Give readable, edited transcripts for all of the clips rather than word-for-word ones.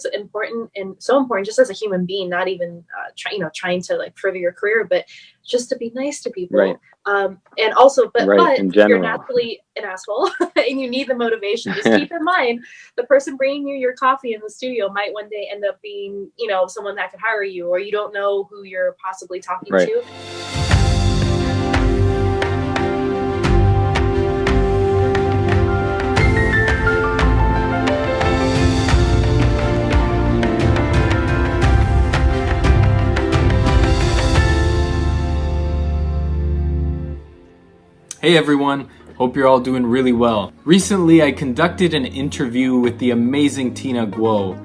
it's important, and so important just as a human being, not even trying to like further your career, but just to be nice to people. Right. And also, but in if you're general. naturally an asshole and you need the motivation, just keep in mind the person bringing you your coffee in the studio might one day end up being, someone that could hire you, or you don't know who you're possibly talking to. Hey everyone, hope you're all doing really well. Recently I conducted an interview with the amazing Tina Guo,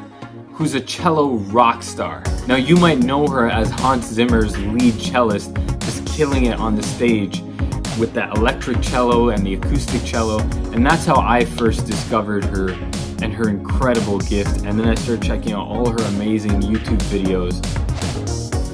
who's a cello rock star. Now you might know her as Hans Zimmer's lead cellist, just killing it on the stage with that electric cello and the acoustic cello, and that's how I first discovered her and her incredible gift, and then I started checking out all her amazing YouTube videos.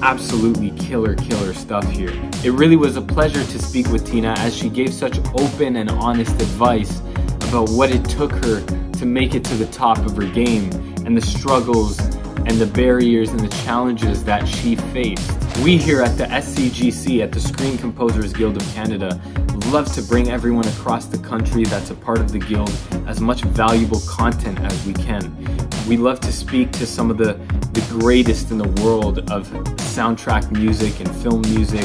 Absolutely killer stuff here. It really was a pleasure to speak with Tina, as she gave such open and honest advice about what it took her to make it to the top of her game, and the struggles and the barriers and the challenges that she faced. We here at the SCGC, at the Screen Composers Guild of Canada, love to bring everyone across the country that's a part of the guild as much valuable content as we can. We love to speak to some of the greatest in the world of soundtrack music and film music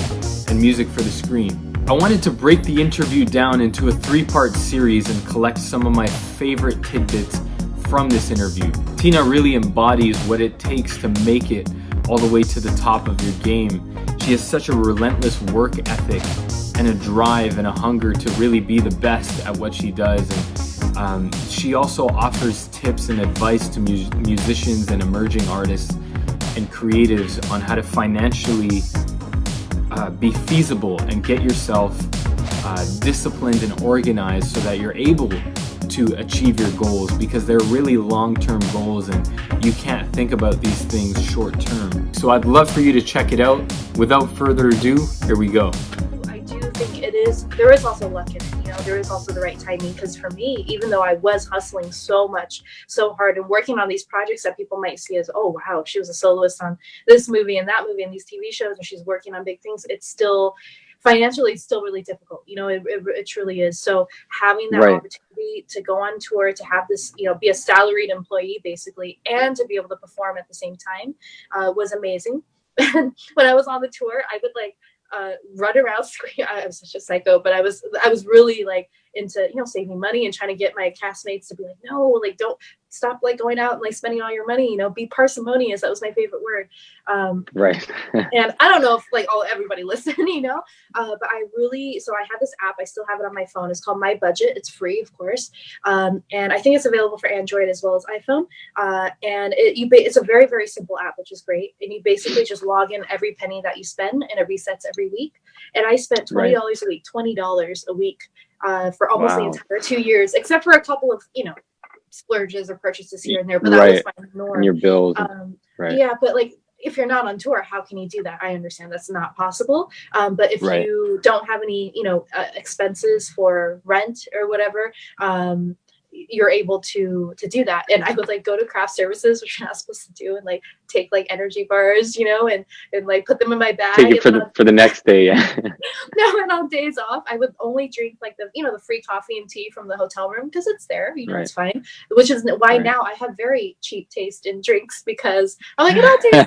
and music for the screen. I wanted to break the interview down into a 3-part series and collect some of my favorite tidbits from this interview. Tina really embodies what it takes to make it all the way to the top of your game. She has such a relentless work ethic and a drive and a hunger to really be the best at what she does. And she also offers tips and advice to musicians and emerging artists and creatives on how to financially be feasible and get yourself disciplined and organized so that you're able to achieve your goals, because they're really long-term goals and you can't think about these things short-term. So I'd love for you to check it out. Without further ado, here we go. I do think there is also luck in it. There is also the right timing, because for me, even though I was hustling so much, so hard, and working on these projects that people might see as, oh wow, she was a soloist on this movie and that movie and these TV shows, and she's working on big things, it's still financially, it's still really difficult. It truly is. So having that opportunity to go on tour, to have this, be a salaried employee basically, and to be able to perform at the same time was amazing. And when I was on the tour, I would run around scream. I was such a psycho, but I was really into saving money and trying to get my castmates to be like, no, don't stop going out and spending all your money, be parsimonious. That was my favorite word. Right. And I don't know if everybody listened, but I had this app. I still have it on my phone. It's called My Budget. It's free, of course. And I think it's available for Android as well as iPhone. And it's a very, very simple app, which is great. And you basically just log in every penny that you spend, and it resets every week. And I spent $20 a week, $20 a week for almost the entire 2 years, except for a couple of, splurges or purchases here and there, but that was my norm. And your bills. Yeah, but if you're not on tour, how can you do that? I understand that's not possible. But if you don't have any, expenses for rent or whatever, you're able to do that. And I would go to craft services, which you're not supposed to do, and take energy bars, and put them in my bag. Take it for the next day. Yeah. No, and on days off, I would only drink the free coffee and tea from the hotel room, because it's there, it's fine. Which is why now I have very cheap taste in drinks, because I'm it all tastes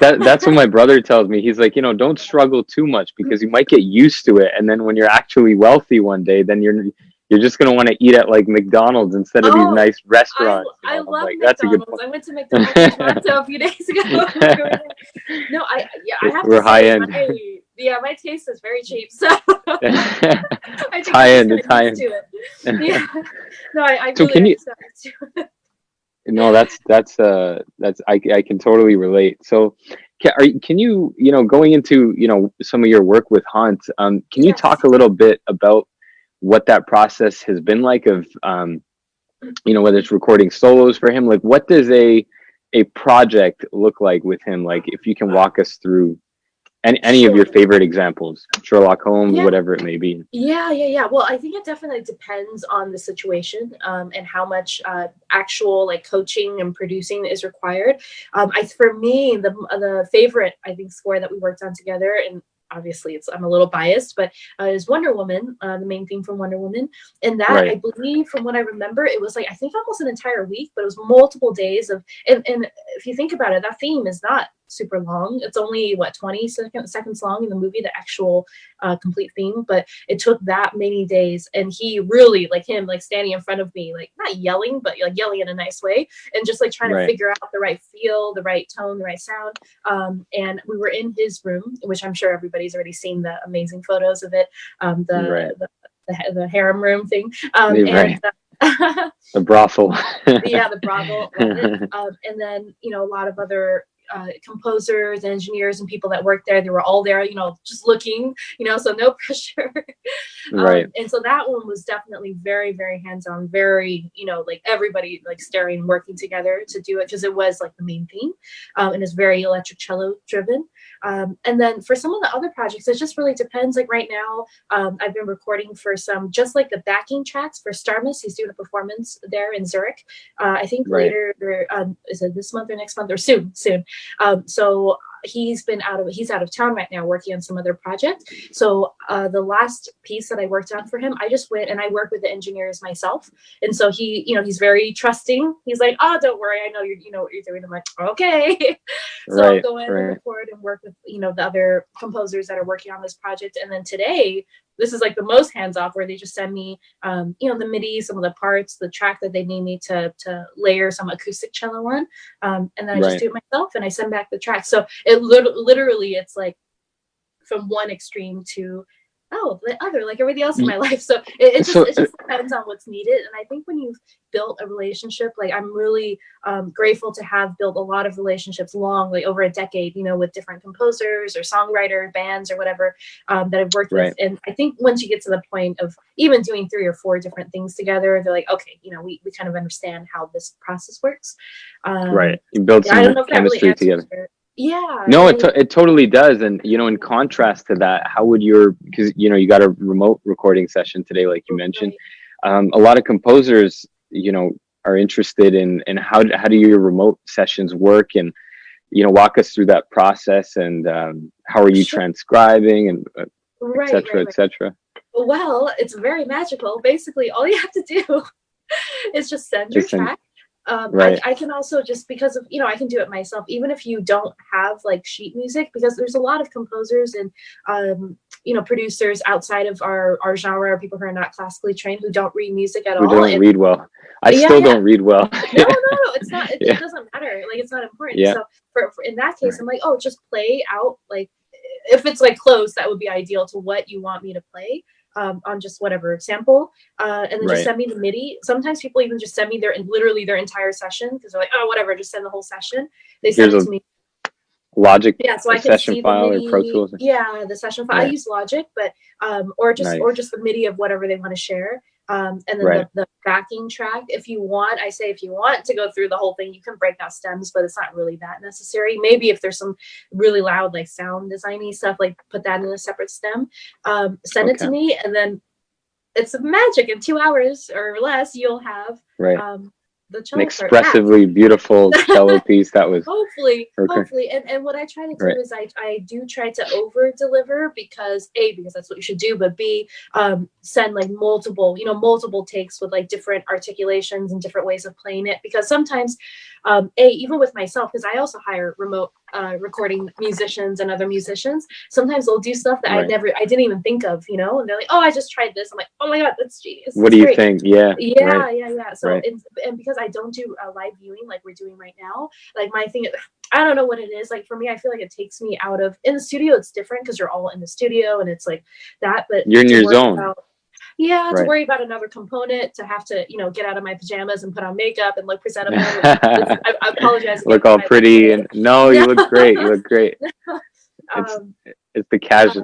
great. That's what my brother tells me. He's like, don't struggle too much, because you might get used to it, and then when you're actually wealthy one day, then you're just going to want to eat at McDonald's instead of these nice restaurants. I love McDonald's. That's a good point. I went to McDonald's in Toronto a few days ago. No, I have to say, high end. My taste is very cheap. So it's high end. It's high end. Yeah. No, I so really understand. No, that's I can totally relate. So can you, going into, some of your work with Hans, can you talk a little bit about what that process has been like of, whether it's recording solos for him, what does a project look like with him? If you can walk us through any of Sure. your favorite examples, Sherlock Holmes, Yeah. whatever it may be. Yeah. Well, I think it definitely depends on the situation, and how much actual like coaching and producing is required. For me, the favorite I think score that we worked on together, and obviously I'm a little biased, but is Wonder Woman, the main theme from Wonder Woman. And that, Right. I believe, from what I remember, it was like I think almost an entire week, but it was multiple days of. And if you think about it, that theme is not super long. It's only what 20 seconds long in the movie, the actual complete theme, but it took that many days. And he really, like him, like standing in front of me, like not yelling, but like yelling in a nice way, and just like trying to figure out the right feel, the right tone, the right sound. And we were in his room, which I'm sure everybody's already seen the amazing photos of it, the harem room thing, and the brothel. Yeah, the brothel. And then, a lot of other composers, engineers, and people that worked there. They were all there, just looking, so no pressure. Right. And so that one was definitely very, very hands-on, very, like everybody like staring, working together to do it, because it was like the main theme, and it's very electric cello driven. And then for some of the other projects, it just really depends. Like right now, I've been recording for some, just like the backing tracks for Starmus. He's doing a performance there in Zurich. I think later, is it this month or next month or soon? So he's out of town right now working on some other project. So the last piece that I worked on for him, I just went and I work with the engineers myself. And so he, he's very trusting. He's like, oh, don't worry, I know you know what you're doing. I'm like, okay. So I'll go in and record and work with, the other composers that are working on this project. And then today, this is like the most hands-off, where they just send me, the MIDI, some of the parts, the track that they need me to layer some acoustic cello on. And then I just do it myself and I send back the track. So it literally, it's like from one extreme to, the other, like everything else in my life. So it just depends on what's needed. And I think when you've built a relationship, like I'm really grateful to have built a lot of relationships long, like over a decade, with different composers or songwriter bands or whatever that I've worked with. And I think once you get to the point of even doing 3 or 4 different things together, they're like, okay, we kind of understand how this process works. You build some chemistry together. Yeah. No, it totally does. And, in contrast to that, how would because, you got a remote recording session today, like you mentioned, a lot of composers, are interested in how do your remote sessions work, and, walk us through that process, and how are you transcribing, and et cetera, et cetera. Well, it's very magical. Basically, all you have to do is just send your track. I can also, just because of, I can do it myself, even if you don't have like sheet music, because there's a lot of composers and, producers outside of our genre, or people who are not classically trained, who don't read music at all. Who don't read well. I still don't read well. No, it's not, it doesn't matter. Like, it's not important. So for in that case, I'm like, just play out, like, if it's like close, that would be ideal to what you want me to play. On just whatever sample, and then just send me the MIDI. Sometimes people even just send me their entire session, because they're like, oh, whatever, just send the whole session. They send it to me. Logic, so I can session see file, the MIDI, or Pro Tools. The session file. I use Logic, but or just the MIDI of whatever they want to share. And then the backing track, if you want to go through the whole thing, you can break out stems, but it's not really that necessary. Maybe if there's some really loud, like sound designy stuff, like put that in a separate stem, send it to me, and then it's magic. In 2 hours or less, you'll have the cello an expressively beautiful cello piece that was hopefully. And what I try to do is I do try to over deliver, because that's what you should do, but B, send like multiple takes with like different articulations and different ways of playing it, because sometimes even with myself, because I also hire remote recording musicians and other musicians, sometimes they'll do stuff that I didn't even think of, and they're like, oh, I just tried this. I'm like, oh my god, that's genius. What do you think? Yeah. So and because I don't do live viewing like we're doing right now, like my thing, I don't know what it is. Like for me, I feel like it takes me out of, in the studio it's different, because you're all in the studio and it's like that, but you're in your zone. To worry about another component, to have to, get out of my pajamas and put on makeup and look presentable. I apologize. Look all pretty, and no, you look great. You look great. It's the casual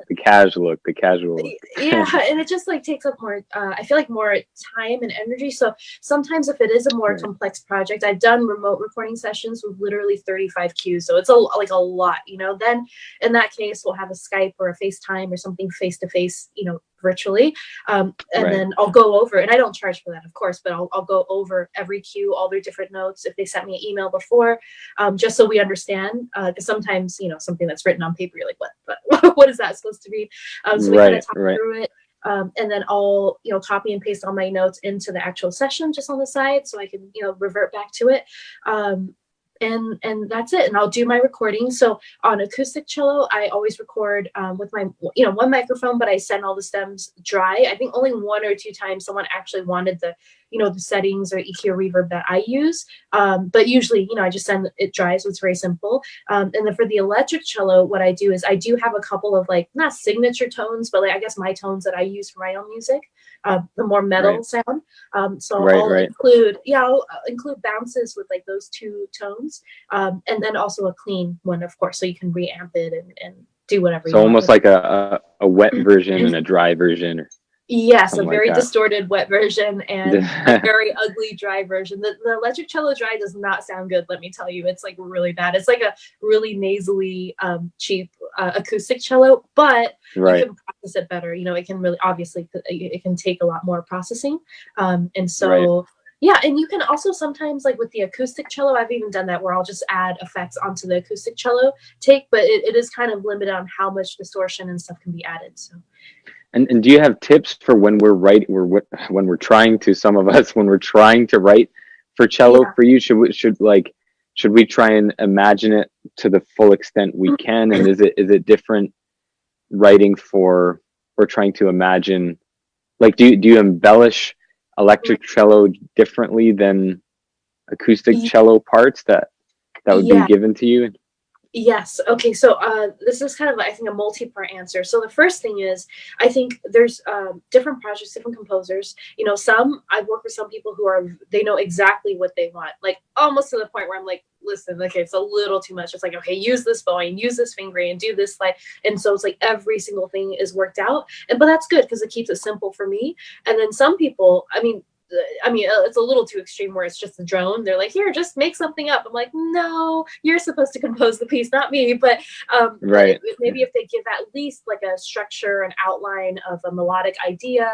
look, the casual look. Yeah, and it just like takes up more, I feel like more time and energy. So sometimes if it is a more complex project, I've done remote recording sessions with literally 35 cues. So it's like a lot, you know. Then in that case, we'll have a Skype or a FaceTime or something face to face, you know, virtually. And then I'll go over, and I don't charge for that, of course, but I'll go over every cue, all their different notes if they sent me an email before, just so we understand. Because sometimes, you know, something that's written on paper, you're like, what is that supposed to be? So we kind of talk through it. And then I'll, you know, copy and paste all my notes into the actual session just on the side, so I can, you know, revert back to it. And that's it. And I'll do my recording. So on acoustic cello, I always record with my, you know, one microphone, but I send all the stems dry. I think only 1 or 2 times someone actually wanted the, you know, the settings or EQ or reverb that I use. But usually, you know, I just send it dry. So it's very simple. And then for the electric cello, what I do is I do have a couple of like, not signature tones, but like, I guess my tones that I use for my own music, the more metal sound. So I'll include, I'll include bounces with like those 2 tones. And then also a clean one, of course, so you can reamp it and do whatever you want. So almost like a wet version and a dry version. Yes, a very distorted wet version and a very ugly dry version. The electric cello dry does not sound good, let me tell you. It's like really bad. It's like a really nasally, cheap acoustic cello, but you can process it better. You know, it can really, obviously, it can take a lot more processing. And so... Yeah, and you can also sometimes, like with the acoustic cello, I've even done that where I'll just add effects onto the acoustic cello take, but it is kind of limited on how much distortion and stuff can be added. So. And do you have tips for when we're writing, when we're trying to, some of us, when we're trying to write for cello for you, should we try and imagine it to the full extent we can? And is it different writing for, or trying to imagine, like, do you embellish electric cello differently than acoustic cello parts that would be given to you? Yes. Okay. So this is kind of, I think, a multi-part answer. So the first thing is, I think there's different projects, different composers. You know, I've worked with some people who they know exactly what they want, like almost to the point where I'm like, listen, okay, it's a little too much. It's like, okay, use this bowing, use this fingering, and do this like, and so it's like every single thing is worked out. But that's good because it keeps it simple for me. And then some people, I mean, it's a little too extreme where it's just a drone. They're like, here, just make something up. I'm like, no, you're supposed to compose the piece, not me. But maybe if they give at least like a structure, an outline of a melodic idea,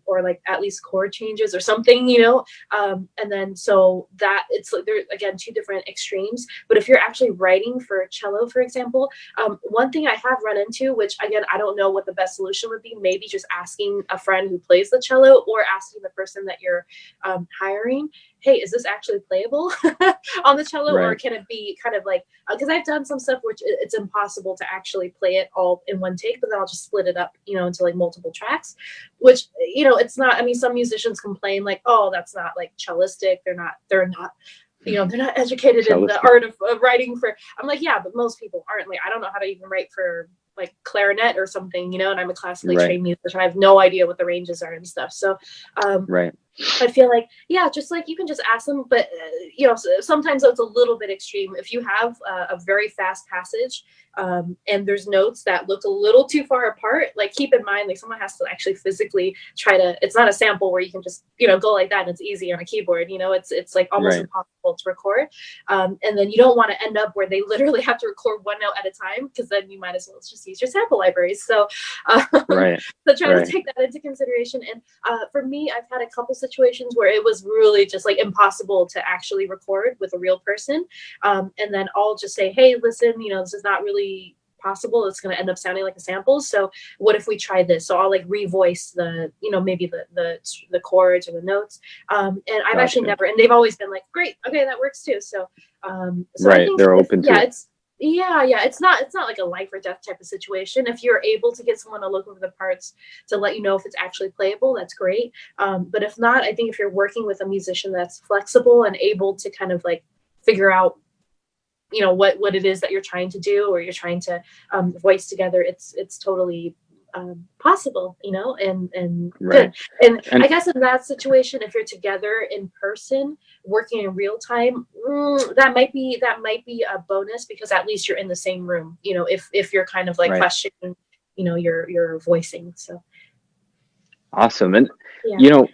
or like at least chord changes or something, you know, and then so that it's like, there again, 2 different extremes. But if you're actually writing for cello, for example, one thing I have run into, which again, I don't know what the best solution would be, maybe just asking a friend who plays the cello or asking the person that you're hiring, hey, is this actually playable on the cello, or can it be kind of like, because I've done some stuff which it's impossible to actually play it all in one take, but then I'll just split it up, you know, into like multiple tracks, which, you know, it's not, I mean, some musicians complain like, oh, that's not like cellistic. They're not, you know, they're not educated in the art of writing for, I'm like, yeah, but most people aren't. Like, I don't know how to even write for like clarinet or something, you know, and I'm a classically trained musician. I have no idea what the ranges are and stuff. So, I feel like, yeah, just like you can just ask them, but you know, sometimes it's a little bit extreme. If you have a very fast passage, and there's notes that look a little too far apart, like keep in mind, like someone has to actually physically try to, it's not a sample where you can just, you know, go like that and it's easy on a keyboard, you know, it's like almost impossible to record. And then you don't want to end up where they literally have to record one note at a time, because then you might as well just use your sample libraries. So, so try to take that into consideration. And for me, I've had a couple situations where it was really just like impossible to actually record with a real person. And then I'll just say, hey, listen, you know, this is not really possible. It's going to end up sounding like a sample. So what if we try this? So I'll like revoice the, you know, maybe the chords or the notes. And I've actually never, and they've always been like, great, okay, that works too. So, I think they're open to it. It's not like a life or death type of situation. If you're able to get someone to look over the parts to let you know if it's actually playable, that's great. But if not, I think if you're working with a musician that's flexible and able to kind of like figure out, you know, what it is that you're trying to do or you're trying to voice together, it's totally possible, you know, and Right. good. And And I guess in that situation, if you're together in person, working in real time, that might be a bonus, because at least you're in the same room, you know, if you're kind of like right. questioning, you know, your voicing. So Awesome. And yeah. you know,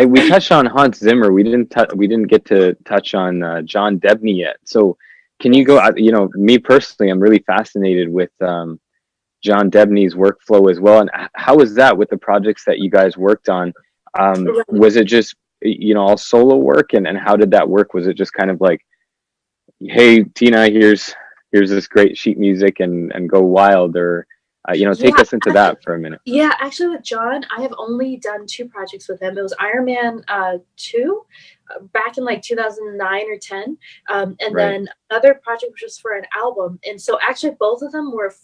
we touched on Hans Zimmer. We didn't get to touch on John Debney yet. So can you go? Yes. You know, me personally, I'm really fascinated with John Debney's workflow as well. And how was that with the projects that you guys worked on? Right. Was it just, you know, all solo work, and how did that work? Was it just kind of like, hey, Tina, here's this great sheet music, and go wild, or you know, take Yeah, us into that for a minute. yeah, actually with John, I have only done two projects with him. It was Iron Man 2 back in like 2009 or 10. And Right. then another project which was for an album. And so actually both of them were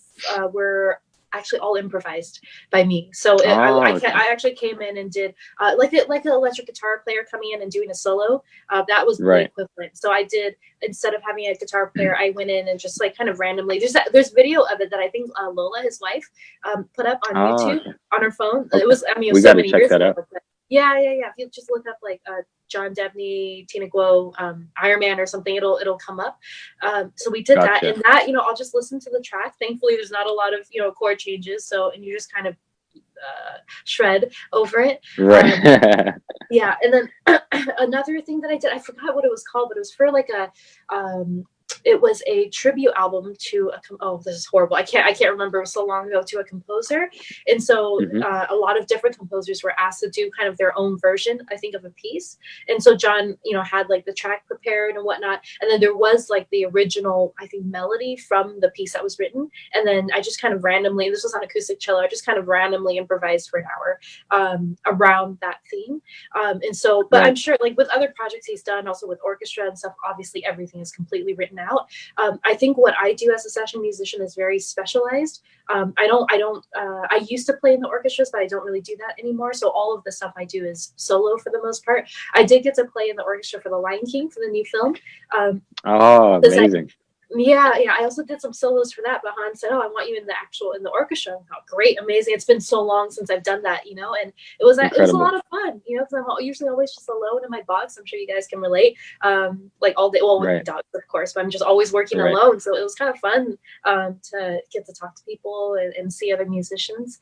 actually all improvised by me. So Oh, okay. I actually came in and did like an electric guitar player coming in and doing a solo. That was the Right. equivalent. So I did, instead of having a guitar player, I went in and just like kind of randomly. There's video of it that I think Lola, his wife, put up on Oh, YouTube okay. on her phone. It Okay. was, I mean, it We was got so to many check years that ago. out. But yeah. If you just look up like John Debney, Tina Guo, Iron Man or something, it'll come up. So we did that, Gotcha. and that, you know, I'll just listen to the track. Thankfully, there's not a lot of, you know, chord changes, so, and you just kind of shred over it. Right. Yeah, and then another thing that I did, I forgot what it was called, but it was for like it was a tribute album to oh, this is horrible. I can't remember. It was so long ago, to a composer. And so Hmm. a lot of different composers were asked to do kind of their own version, I think, of a piece. And so John, you know, had like the track prepared and whatnot. And then there was like the original, I think, melody from the piece that was written. And then I just kind of randomly, this was on acoustic cello, I just kind of randomly improvised for an hour around that theme. And so, but I'm Right. sure like with other projects he's done, also with orchestra and stuff, obviously everything is completely written out. I think what I do as a session musician is very specialized. I used to play in the orchestras, but I don't really do that anymore. So all of the stuff I do is solo for the most part. I did get to play in the orchestra for The Lion King, for the new film. Oh, amazing. Yeah. I also did some solos for that, but Han said, "Oh, I want you in the orchestra." I thought, great, amazing. It's been so long since I've done that, you know, and it was a lot Incredible. of fun, you know, because I'm usually always just alone in my box. I'm sure you guys can relate, like all day, well, with my Right. dogs, of course, but I'm just always working Right. alone. So it was kind of fun to get to talk to people and see other musicians.